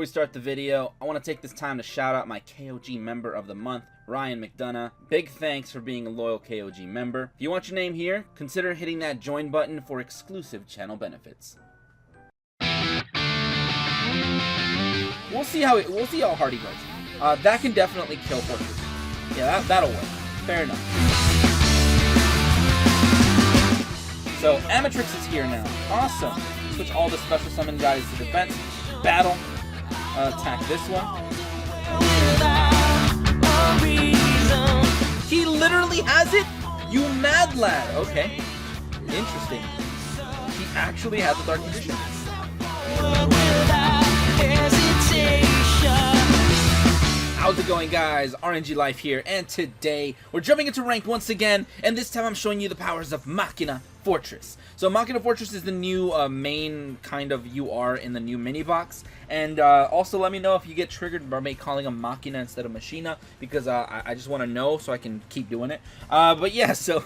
we start the video, I want to take this time to shout out my KOG member of the month, Ryan McDonough. Big thanks for being a loyal KOG member. If you want your name here, consider hitting that join button for exclusive channel benefits. We'll see how hard he goes. That can definitely kill Fortress. Yeah, that'll work. Fair enough. So Amatrix is here now. Awesome. Switch all the special summon guys to defense. Battle. Attack this one. He literally has it? You mad lad. Okay. Interesting. He actually has a Dark Magician. How's it going, guys? RNG Life here, and today we're jumping into ranked once again, and this time I'm showing you the powers of Machina Fortress. So Machina Fortress is the new main kind of UR in the new mini box, and also let me know if you get triggered by me calling him Machina instead of Machina, because I just want to know so I can keep doing it. But yeah, so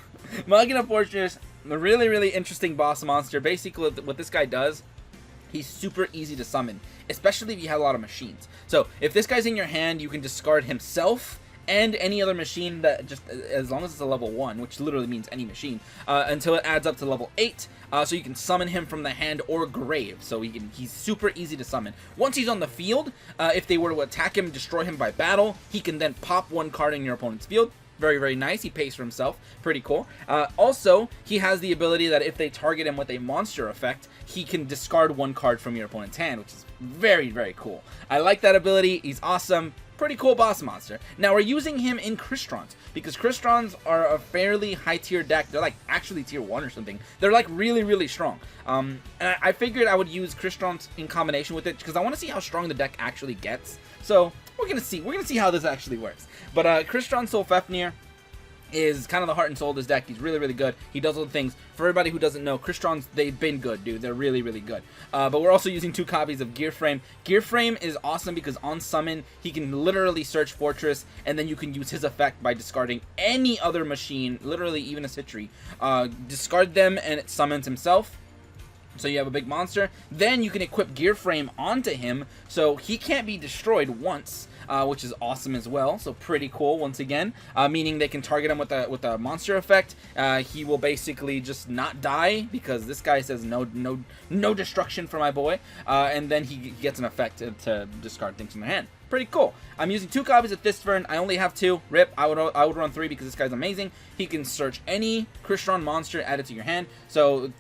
Machina Fortress, a really interesting boss monster. Basically what this guy does, he's super easy to summon, especially if you have a lot of machines. So if this guy's in your hand, you can discard himself and any other machine that just, as long as it's a level 1, which literally means any machine, until it adds up to level 8. So you can summon him from the hand or grave. So he's super easy to summon. Once he's on the field, if they were to attack him, destroy him by battle, he can then pop one card in your opponent's field. Very nice. He pays for himself. Pretty cool. Also, he has the ability that if they target him with a monster effect, he can discard one card from your opponent's hand, which is very cool. I like that ability. He's awesome. Pretty cool boss monster. Now, we're using him in Crystrons, because Crystrons are a fairly high tier deck. They're like actually tier 1 or something. They're like really strong. And I figured I would use Crystrons in combination with it, because I want to see how strong the deck actually gets. So we're gonna see how this actually works. But Crystron Solfafnir is kind of the heart and soul of this deck. He's really good. He does all the things. For everybody who doesn't know, Crystrons, they've been good, dude. They're really good. But we're also using 2 copies of Gearframe. Gearframe is awesome because on summon, he can literally search Fortress, and then you can use his effect by discarding any other machine, literally even a Citri. Discard them, and it summons himself. So you have a big monster. Then you can equip Gearframe onto him, so he can't be destroyed once, which is awesome as well. So pretty cool once again, meaning they can target him with a monster effect. He will basically just not die because this guy says no destruction for my boy, and then he gets an effect to discard things from their hand. Pretty cool. I'm using 2 copies of Thistfern. I only have 2. Rip. I would run 3 because this guy's amazing. He can search any Crystron monster, add it to your hand. So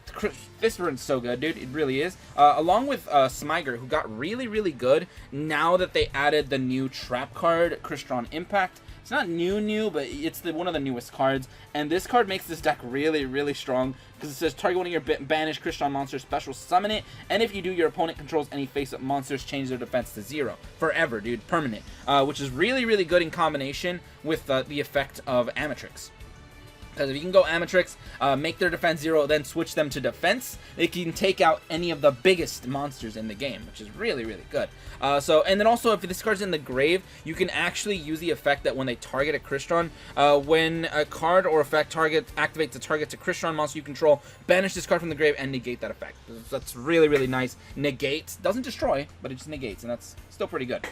Thistfern's so good, dude. It really is. Along with Smyger, who got really good now that they added the new trap card, Crystron Impact. It's not new, but it's one of the newest cards, and this card makes this deck really strong because it says target one of your banished Crystron monsters, special summon it, and if you do, your opponent controls any face-up monsters, change their defense to 0. Forever, dude. Permanent. Which is really good in combination with the effect of Amatrix. Because if you can go Amatrix, make their defense 0, then switch them to defense, they can take out any of the biggest monsters in the game, which is really good. And then also, if this card's in the grave, you can actually use the effect that when they target a Crystron, when a card or effect activates a target to Crystron monster you control, banish this card from the grave and negate that effect. That's really nice. Negates. Doesn't destroy, but it just negates, and that's still pretty good.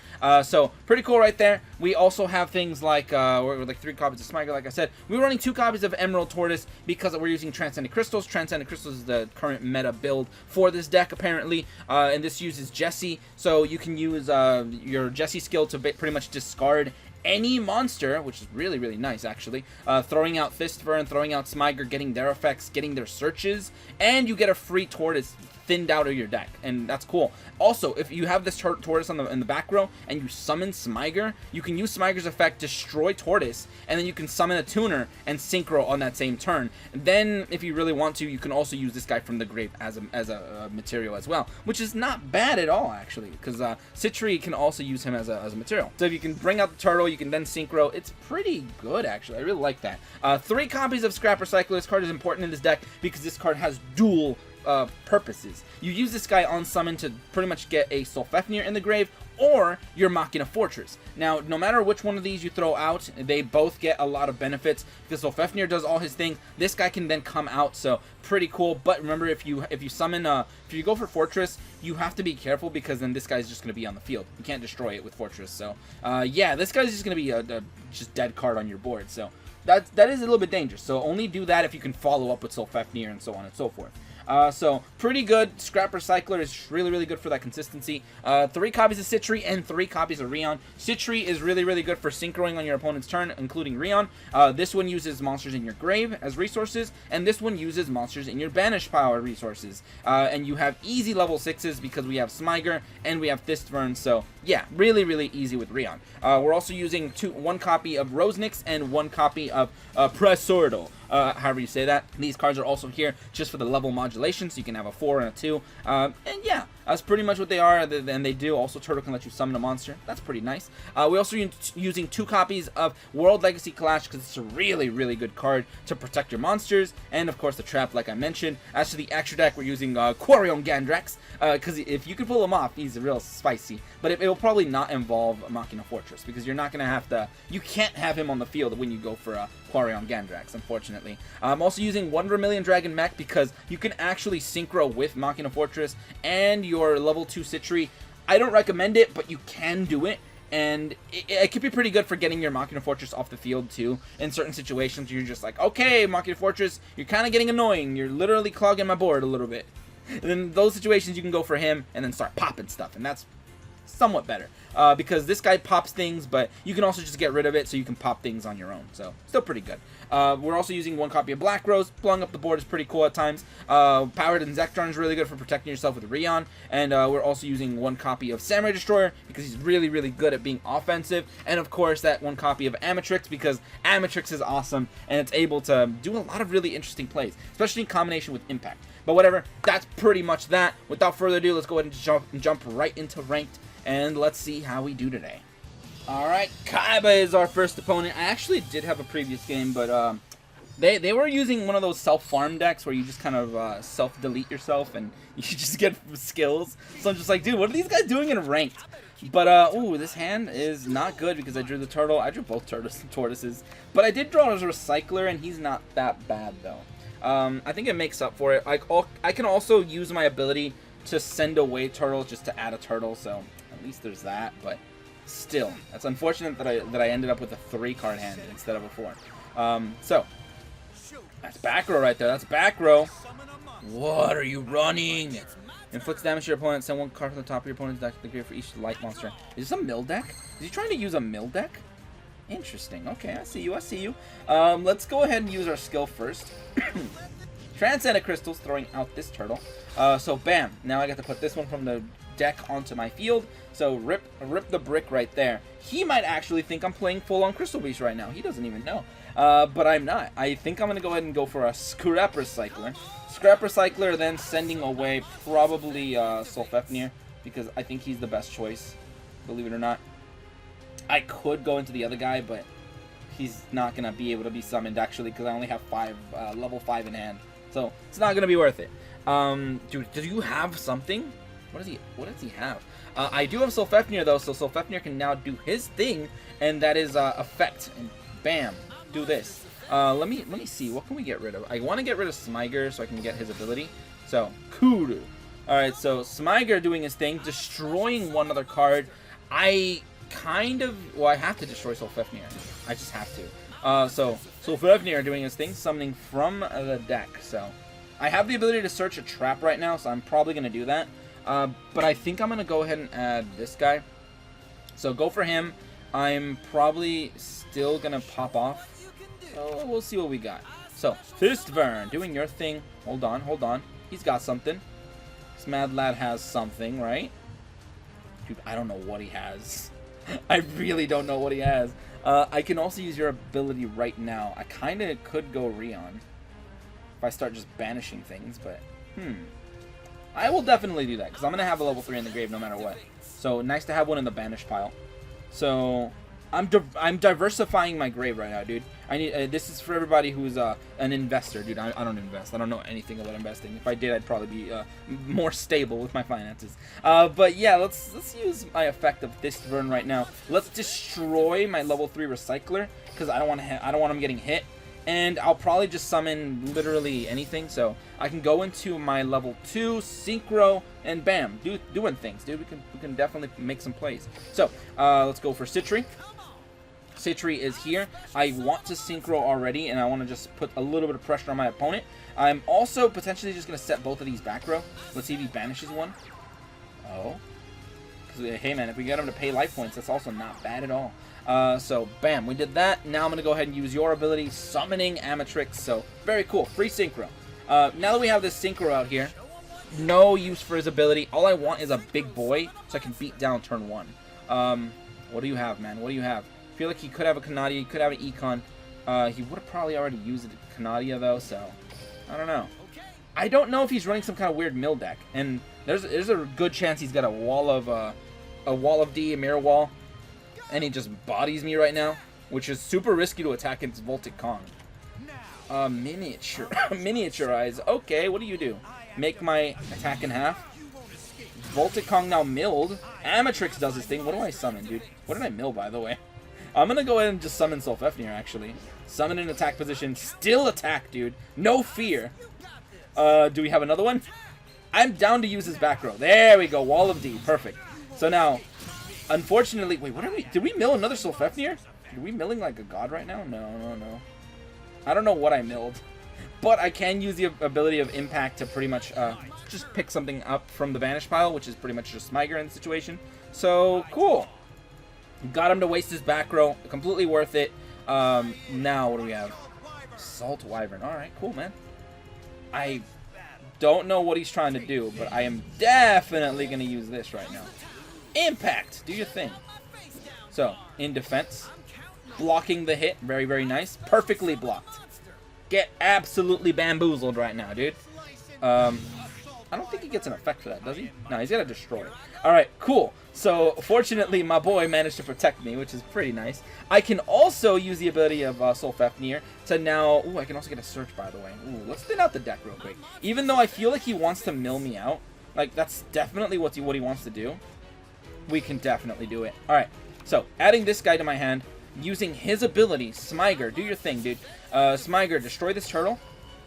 So pretty cool right there. We also have things like we're like 3 copies of Smyger, like I said. We're running 2 copies of Emerald Tortoise because we're using Transcendent Crystals. Transcendent Crystals is the current meta build for this deck, apparently, and this uses Jesse, so you can use your Jesse skill to pretty much discard any monster, which is really nice, actually. Throwing out Thistfern, throwing out Smyger, getting their effects, getting their searches, and you get a free Tortoise thinned out of your deck, and that's cool. Also, if you have this Tortoise in the back row and you summon Smyger, you can use Smyger's effect, destroy Tortoise, and then you can summon a Tuner and Synchro on that same turn. And then, if you really want to, you can also use this guy from the grave as a material as well, which is not bad at all, actually, because Citri can also use him as a material. So if you can bring out the turtle, you can then Synchro. It's pretty good, actually. I really like that. 3 copies of Scrap Recycler. This card is important in this deck because this card has dual purposes. You use this guy on summon to pretty much get a Solfafnir in the grave, or your Machina Fortress. Now, no matter which one of these you throw out, they both get a lot of benefits, because Solfefnir does all his things. This guy can then come out, so pretty cool. But remember, if you summon, if you go for Fortress, you have to be careful, because then this guy's just going to be on the field. You can't destroy it with Fortress. So, yeah, this guy's just going to be a just dead card on your board. So that is a little bit dangerous. So only do that if you can follow up with Solfefnir and so on and so forth. So pretty good. Scrap Recycler is really, really good for that consistency. 3 copies of Citri and 3 copies of Rion. Citri is really, really good for synchroing on your opponent's turn, including Rion. This one uses monsters in your grave as resources, and this one uses monsters in your banish power resources. And you have easy level 6s because we have Smyger and we have Thistvern. So yeah, really, really easy with Rion. We're also using 1 copy of Rosenix and 1 copy of Presordo. However you say that. These cards are also here just for the level modulation, so you can have a 4 and a 2. And yeah, that's pretty much what they are. And they do. Also, Turtle can let you summon a monster. That's pretty nice. We also using 2 copies of World Legacy Clash, because it's a really, really good card to protect your monsters. And of course, the trap, like I mentioned. As to the extra deck, we're using Quarion Gandrax, because if you can pull him off, he's real spicy. But it will probably not involve Machina Fortress, because you're not going to have to... You can't have him on the field when you go for Quarion Gandrax, unfortunately. I'm also using 1 Vermilion Dragon Mech, because you can actually synchro with Machina Fortress and your level 2 Citri. I don't recommend it, but you can do it. And it could be pretty good for getting your Machina Fortress off the field, too. In certain situations, you're just like, okay, Machina Fortress, you're kind of getting annoying. You're literally clogging my board a little bit. And in those situations, you can go for him and then start popping stuff. And that's somewhat better. Because this guy pops things, but you can also just get rid of it so you can pop things on your own. So, still pretty good. We're also using 1 copy of Black Rose. Blowing up the board is pretty cool at times. Powered Insectron is really good for protecting yourself with Rion. And we're also using 1 copy of Samurai Destroyer, because he's really, really good at being offensive. And of course, that 1 copy of Amatrix, because Amatrix is awesome, and it's able to do a lot of really interesting plays, especially in combination with Impact. But whatever, that's pretty much that. Without further ado, let's go ahead and jump right into Ranked. And let's see how we do today. Alright, Kaiba is our first opponent. I actually did have a previous game, but they were using one of those self-farm decks where you just kind of self-delete yourself and you just get skills. So I'm just like, dude, what are these guys doing in Ranked? But, ooh, this hand is not good because I drew the turtle. I drew both tortoises. But I did draw as a Recycler, and he's not that bad, though. I think it makes up for it. I can also use my ability to send away turtles just to add a turtle, so... At least there's that, but still, that's unfortunate that I ended up with a 3-card hand instead of a 4. So that's back row right there. That's back row. What are you running? Inflicts damage to your opponent. Send 1 card from the top of your opponent's deck to the grave for each light monster. Is this a mill deck? Is he trying to use a mill deck? Interesting. Okay, I see you. I see you. Let's go ahead and use our skill first. Transcendent Crystals, throwing out this turtle. So bam. Now I got to put this one from the deck onto my field. So rip the brick right there. He might actually think I'm playing full-on Crystal Beast right now. He doesn't even know. But I'm not. I think I'm going to go ahead and go for a Scrap Recycler. Scrap Recycler, then sending away probably Solfefnir, because I think he's the best choice, believe it or not. I could go into the other guy, but he's not going to be able to be summoned, actually, because I only have level 5 in hand. So it's not going to be worth it. Dude, do you have something? What does he have? I do have Solfefnir, though, so Solfefnir can now do his thing, and that is effect. And bam, do this. Let me see. What can we get rid of? I want to get rid of Smyger so I can get his ability. So, Kuru. Alright, so Smyger doing his thing, destroying 1 other card. I have to destroy Solfefnir. I just have to. So, Solfefnir doing his thing, summoning from the deck. So, I have the ability to search a trap right now, so I'm probably going to do that. But I think I'm going to go ahead and add this guy. So go for him. I'm probably still going to pop off. So we'll see what we got. So, Thistvern, doing your thing. Hold on. He's got something. This mad lad has something, right? Dude, I don't know what he has. I really don't know what he has. I can also use your ability right now. I kind of could go Rion if I start just banishing things, but I will definitely do that, because I'm going to have a level 3 in the grave no matter what. So, nice to have one in the banish pile. So, I'm diversifying my grave right now, dude. I need this is for everybody who's an investor, dude. I don't invest. I don't know anything about investing. If I did, I'd probably be more stable with my finances. But yeah, let's use my effect of this turn right now. Let's destroy my level 3 recycler because I don't want him getting hit. And I'll probably just summon literally anything, so I can go into my level 2 synchro and bam, doing things, dude. We can definitely make some plays. So let's go for Citry. Citry is here. I want to synchro already, and I want to just put a little bit of pressure on my opponent. I'm also potentially just going to set both of these back row. Let's see if he banishes one. Oh. Because, hey, man, if we get him to pay life points, that's also not bad at all. So, bam, we did that. Now I'm going to go ahead and use your ability, Summoning Amatrix. So, very cool. Free synchro. Now that we have this synchro out here, no use for his ability. All I want is a big boy so I can beat down turn 1. What do you have, man? What do you have? I feel like he could have a Canadia, he could have an Econ. He would have probably already used a Canadia though, so I don't know. I don't know if he's running some kind of weird mill deck, and there's a good chance he's got a wall of D, a mirror wall, and he just bodies me right now, which is super risky to attack against Voltic Kong. Miniaturize. Okay, what do you do? Make my attack in half. Voltic Kong now milled. Amatrix does his thing. What do I summon, dude? What did I mill, by the way? I'm gonna go ahead and just summon Solfefnir, actually. Summon in attack position. Still attack, dude. No fear. Do we have another one? I'm down to use his back row. There we go. Wall of D. Perfect. So now, unfortunately... Wait, what are we... Did we mill another Solfefnir? Are we milling like a god right now? No. I don't know what I milled. But I can use the ability of Impact to pretty much just pick something up from the Vanish pile, which is pretty much just Smyger in the situation. So, cool. Got him to waste his back row. Completely worth it. Now, what do we have? Salt Wyvern. Alright, cool, man. I don't know what he's trying to do, but I am definitely going to use this right now. Impact! Do your thing. So, in defense. Blocking the hit. Very, very nice. Perfectly blocked. Get absolutely bamboozled right now, dude. I don't think he gets an effect for that, does he? No, he's gonna destroy. Alright, cool. So, fortunately, my boy managed to protect me, which is pretty nice. I can also use the ability of Solfefnir to now... Ooh, I can also get a search, by the way. Ooh, let's thin out the deck real quick. Even though I feel like he wants to mill me out, like, that's definitely what he wants to do. We can definitely do it. Alright, so, adding this guy to my hand, using his ability, Smyger, do your thing, dude. Smyger, destroy this turtle.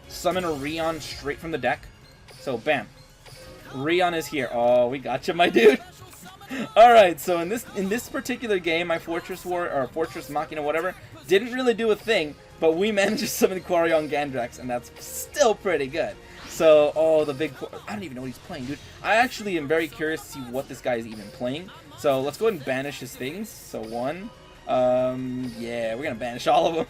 Summon a Rion straight from the deck. So, bam. Rion is here. Oh, we got you, my dude. Alright, so in this particular game, my Fortress Machina, whatever, didn't really do a thing, but we managed to summon Quarion Gandrax, and that's still pretty good. So, oh, the big... I don't even know what he's playing, dude. I actually am very curious to see what this guy is even playing. So, let's go ahead and banish his things. So, one. Yeah, we're gonna banish all of them.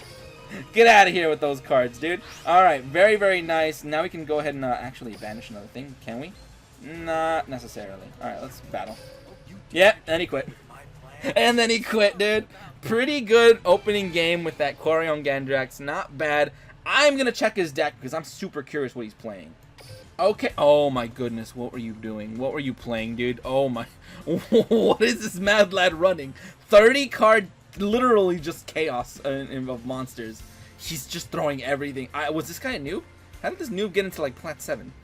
Get out of here with those cards, dude. Alright, very, very nice. Now we can go ahead and actually banish another thing. Can we? Not necessarily. Alright, let's battle. Yeah, and he quit. And then he quit, dude. Pretty good opening game with that Quarion Gandrax. Not bad. I'm going to check his deck because I'm super curious what he's playing. Okay. Oh, my goodness. What were you doing? What were you playing, dude? Oh, my. What is this mad lad running? 30 card, literally just chaos of monsters. He's just throwing everything. Was this guy a noob? How did this noob get into, like, Plat 7?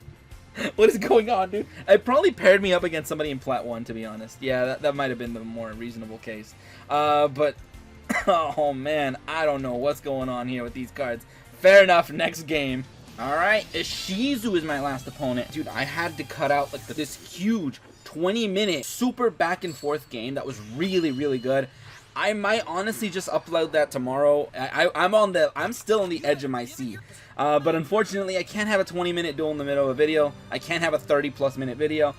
What is going on, dude? It probably paired me up against somebody in Plat 1, to be honest. Yeah, that might have been the more reasonable case. But, oh man, I don't know what's going on here with these cards. Fair enough, next game. Alright, Ishizu is my last opponent. Dude, I had to cut out like this huge 20-minute super back and forth game that was really, really good. I might honestly just upload that tomorrow. I'm still on the edge of my seat. But unfortunately, I can't have a 20-minute duel in the middle of a video. I can't have a 30+ minute video.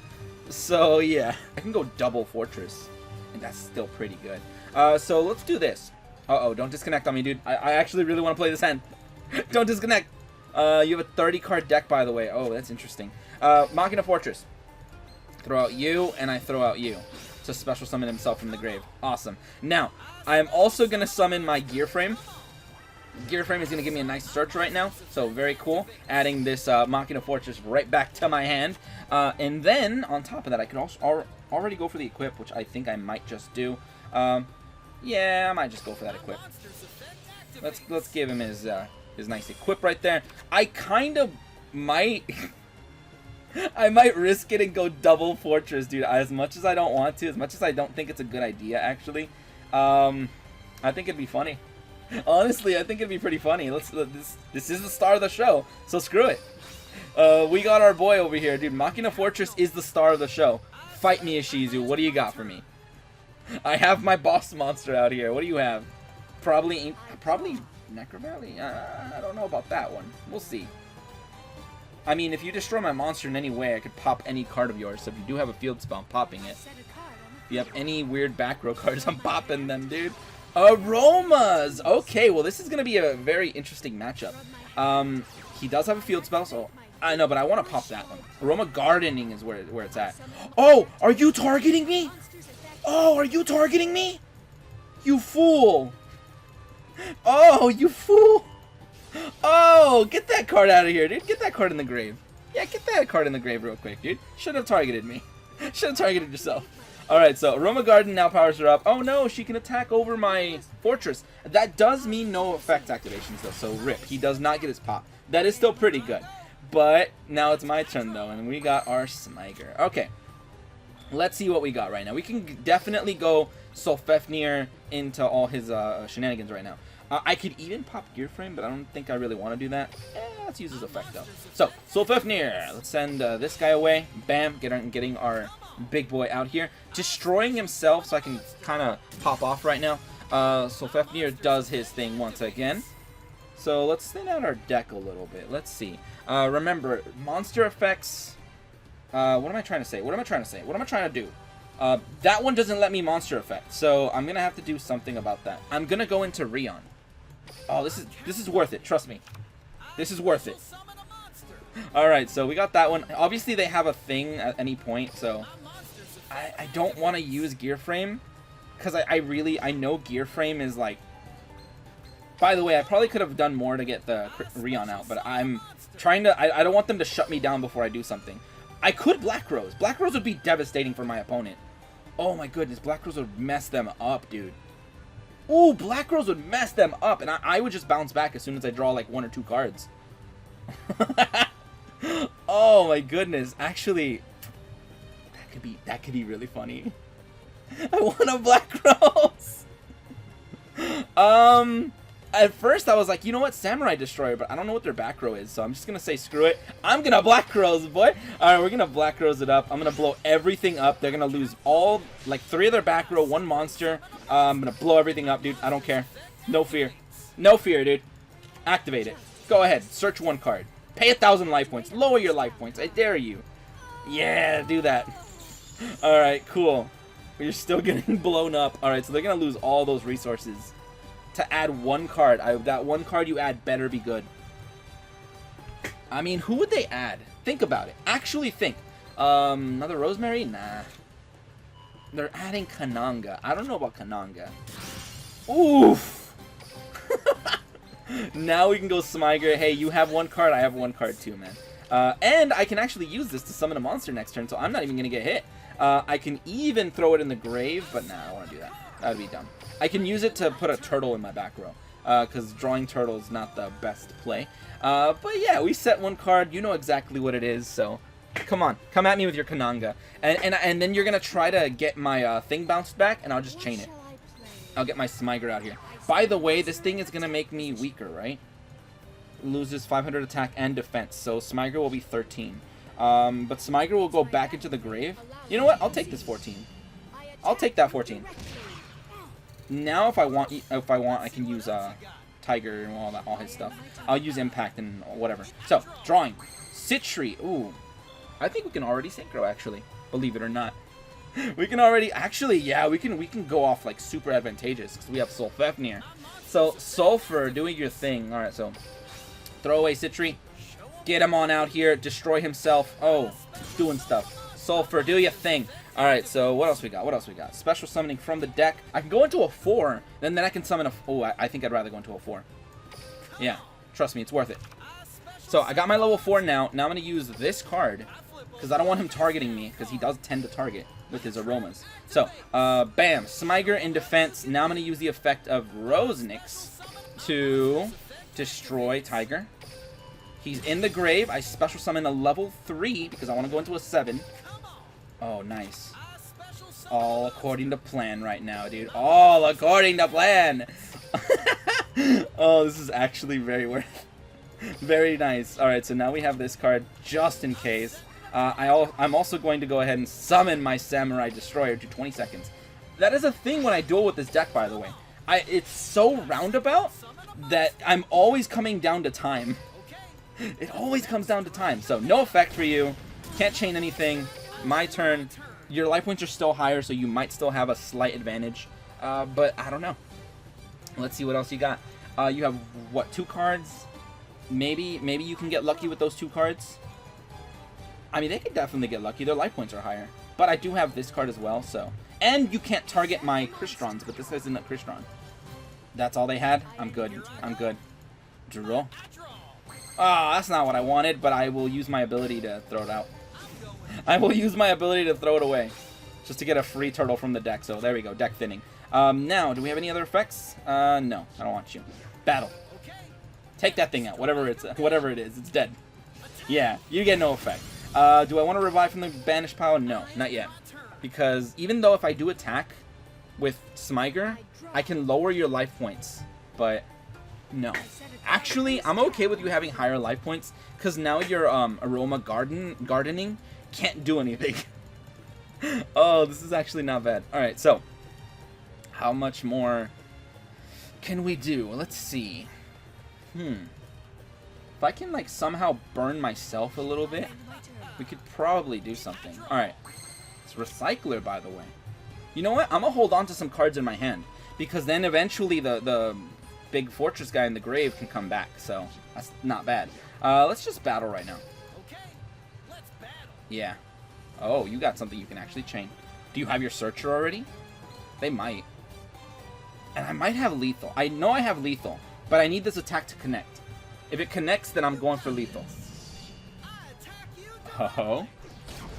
So yeah, I can go double Fortress, and that's still pretty good. So let's do this. Uh-oh, don't disconnect on me, dude. I actually really want to play this hand. Don't disconnect. You have a 30-card deck, by the way. Oh, that's interesting. Machina Fortress. Throw out you, and I throw out you. To special summon himself from the grave. Awesome. Now, I am also going to summon my Gear Frame. Gear Frame is going to give me a nice search right now. So, very cool. Adding this Machina Fortress right back to my hand. And then, on top of that, I can also already go for the equip, which I think I might just do. Yeah, I might just go for that equip. Let's give him his nice equip right there. I kind of might I might risk it and go double fortress, dude. As much as I don't want to, as much as I don't think it's a good idea, actually. I think it'd be funny. Honestly, I think it'd be pretty funny. This is the star of the show, so screw it. We got our boy over here, dude. Machina Fortress is the star of the show. Fight me, Ishizu. What do you got for me? I have my boss monster out here. What do you have? Probably Necrovalley? I don't know about that one. We'll see. I mean, if you destroy my monster in any way, I could pop any card of yours. So if you do have a field spell, I'm popping it. If you have any weird back row cards, I'm popping them, dude. Aromas! Okay, well, this is going to be a very interesting matchup. He does have a field spell, so I know, but I want to pop that one. Aroma Gardening is where it's at. Oh, are you targeting me? Oh, are you targeting me? You fool! Oh, you fool! Oh, get that card out of here, dude. Get that card in the grave. Yeah, get that card in the grave real quick, dude. Should have targeted me. Should have targeted yourself. Alright, so Aroma Garden now powers her up. Oh no, she can attack over my fortress. That does mean no effect activations though, so rip. He does not get his pop. That is still pretty good. But now it's my turn though, and we got our Smiger. Okay, let's see what we got right now. We can definitely go Solfefnir into all his shenanigans right now. I could even pop Gear Frame, but I don't think I really want to do that. Let's use his effect though. So, Solfefnir, let's send this guy away. Bam, getting our big boy out here. Destroying himself so I can kind of pop off right now. Solfefnir does his thing once again. So let's thin out our deck a little bit. Let's see. Remember, monster effects... what am I trying to say? What am I trying to do? That one doesn't let me monster effect, so I'm going to have to do something about that. I'm going to go into Rion. Oh, this is worth it. Trust me. This is worth it. Alright, so we got that one. Obviously, they have a thing at any point, so... I don't want to use Gear Frame, because I know Gear Frame is like... By the way, I probably could have done more to get the Rion out, but I'm trying to... I don't want them to shut me down before I do something. I could Black Rose. Black Rose would be devastating for my opponent. Oh my goodness, Black Rose would mess them up, dude. Ooh, Black Rose would mess them up, and I would just bounce back as soon as I draw like 1 or 2 cards. Oh my goodness, actually, that could be really funny. I want a Black Rose. At first I was like, you know what, Samurai Destroyer, but I don't know what their back row is, so I'm just gonna say screw it. I'm gonna Black Rose, boy. Alright, we're gonna Black Rose it up. I'm gonna blow everything up. They're gonna lose all, like 3 of their back row, 1 monster. I'm gonna blow everything up, dude. I don't care. No fear. No fear, dude. Activate it. Go ahead. Search 1 card. Pay 1,000 life points. Lower your life points. I dare you. Yeah, do that. Alright, cool. You're still getting blown up. Alright, so they're gonna lose all those resources to add 1 card. That 1 card you add better be good. I mean, who would they add? Think about it. Actually think. Another Rosemary? Nah. They're adding Kananga. I don't know about Kananga. Oof! Now we can go Smiger. Hey, you have 1 card, I have 1 card too, man. And I can actually use this to summon a monster next turn, so I'm not even going to get hit. I can even throw it in the grave, but nah, I don't want to do that. That would be dumb. I can use it to put a turtle in my back row, because drawing turtle is not the best play. But yeah, we set 1 card. You know exactly what it is, so come on. Come at me with your Kananga. And then you're going to try to get my thing bounced back, and I'll just chain it. I'll get my Smiger out here. By the way, this thing is going to make me weaker, right? Loses 500 attack and defense, so Smiger will be 13. But Smiger will go back into the grave. You know what? I'll take this 14. I'll take that 14. Now, if I want, I can use Tiger and all his stuff. I'll use Impact and whatever. So, drawing. Citri. Ooh. I think we can already Synchro, actually. Believe it or not. We can already... Actually, yeah, we can go off, like, super advantageous. Because we have Solfefnir. So, Sulfur, doing your thing. Alright, so... Throw away Citri. Get him on out here. Destroy himself. Oh, doing stuff. Sulfur, do your thing. Alright, so what else we got? What else we got? Special summoning from the deck. I can go into a 4. Then I can summon a... Oh, I think I'd rather go into a 4. Yeah, trust me, it's worth it. So, I got my level 4 now. Now I'm going to use this card because I don't want him targeting me, because he does tend to target with his aromas. So, bam, Smiger in defense. Now I'm going to use the effect of Rosenix to destroy Tiger. He's in the grave. I special summon a level 3 because I want to go into a 7. Oh, nice. All according to plan right now, dude. All according to plan. Oh, this is actually very worth. Very nice. All right, so now we have this card just in case. I'm also going to go ahead and summon my Samurai Destroyer to 20 seconds. That is a thing when I duel with this deck, by the way. It's so roundabout that I'm always coming down to time. It always comes down to time. So no effect for you. Can't chain anything. My turn. Your life points are still higher, so you might still have a slight advantage. But I don't know. Let's see what else you got. You have, what, 2 cards? Maybe you can get lucky with those 2 cards. I mean, they could definitely get lucky. Their life points are higher. But I do have this card as well, so. And you can't target my Crystrons, but this isn't a Crystron. That's all they had? I'm good. I'm good. Draw. Ah, that's not what I wanted, but I will use my ability to throw it out. I will use my ability to throw it away. Just to get a free turtle from the deck. So there we go, deck thinning. Now, do we have any other effects? No, I don't want you. Battle. Take that thing out, whatever it is, it's dead. Yeah, you get no effect. Do I want to revive from the banished pile? No, not yet. Because even though if I do attack with Smiger, I can lower your life points. But no. Actually, I'm okay with you having higher life points, because now your aroma gardening can't do anything. Oh, this is actually not bad. Alright, so how much more can we do? Let's see. If I can like somehow burn myself a little bit, we could probably do something. Alright. It's Recycler, by the way. You know what? I'm gonna hold on to some cards in my hand, because then eventually the big fortress guy in the grave can come back, so that's not bad. Let's just battle right now. Yeah. Oh, you got something you can actually chain. Do you have your Searcher already? They might. And I might have lethal. I know I have lethal, but I need this attack to connect. If it connects, then I'm going for lethal. Oh.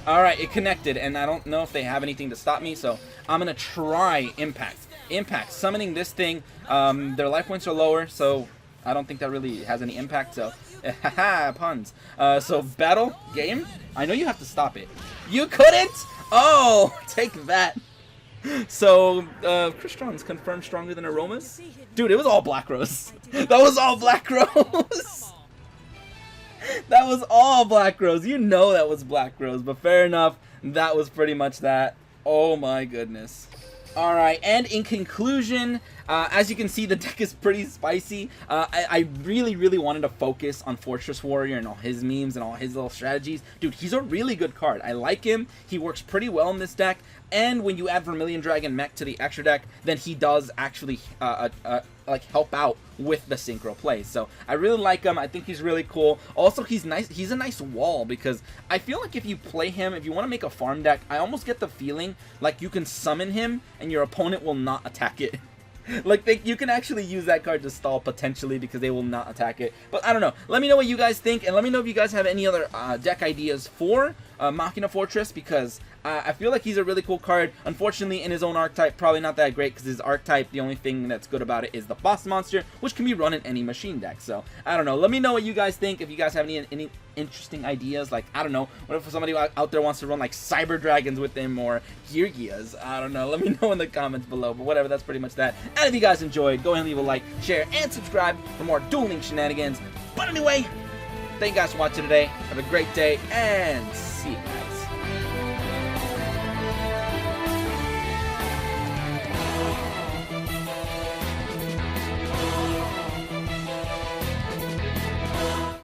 Alright, it connected, and I don't know if they have anything to stop me, so I'm going to try Impact. Impact, summoning this thing. Their life points are lower, so I don't think that really has any impact, so haha, puns. So battle, game. I know you have to stop it. You couldn't? Oh, take that. So, Crystrons confirmed stronger than aromas? Dude, it was all Black Rose. That was all Black Rose. That was all Black Rose. You know that was Black Rose, but fair enough. That was pretty much that. Oh my goodness. Alright, and in conclusion, as you can see, the deck is pretty spicy. I really wanted to focus on Fortress Warrior and all his memes and all his little strategies. Dude, he's a really good card. I like him. He works pretty well in this deck. And when you add Vermilion Dragon Mech to the extra deck, then he does actually like help out with the synchro play. So I really like him. I think he's really cool. Also, he's nice. He's a nice wall, because I feel like if you play him, if you want to make a farm deck, I almost get the feeling like you can summon him and your opponent will not attack it. Like, you can actually use that card to stall potentially, because they will not attack it. But I don't know. Let me know what you guys think, and let me know if you guys have any other deck ideas for Machina Fortress, because I feel like he's a really cool card. Unfortunately, in his own archetype, probably not that great, because his archetype, the only thing that's good about it is the boss monster, which can be run in any machine deck. So, I don't know. Let me know what you guys think. If you guys have any interesting ideas, like, I don't know, what if somebody out there wants to run like Cyber Dragons with him, or YuGiOhs? I don't know. Let me know in the comments below. But whatever, that's pretty much that. And if you guys enjoyed, go ahead and leave a like, share, and subscribe for more dueling shenanigans. But anyway, thank you guys for watching today. Have a great day, and see you.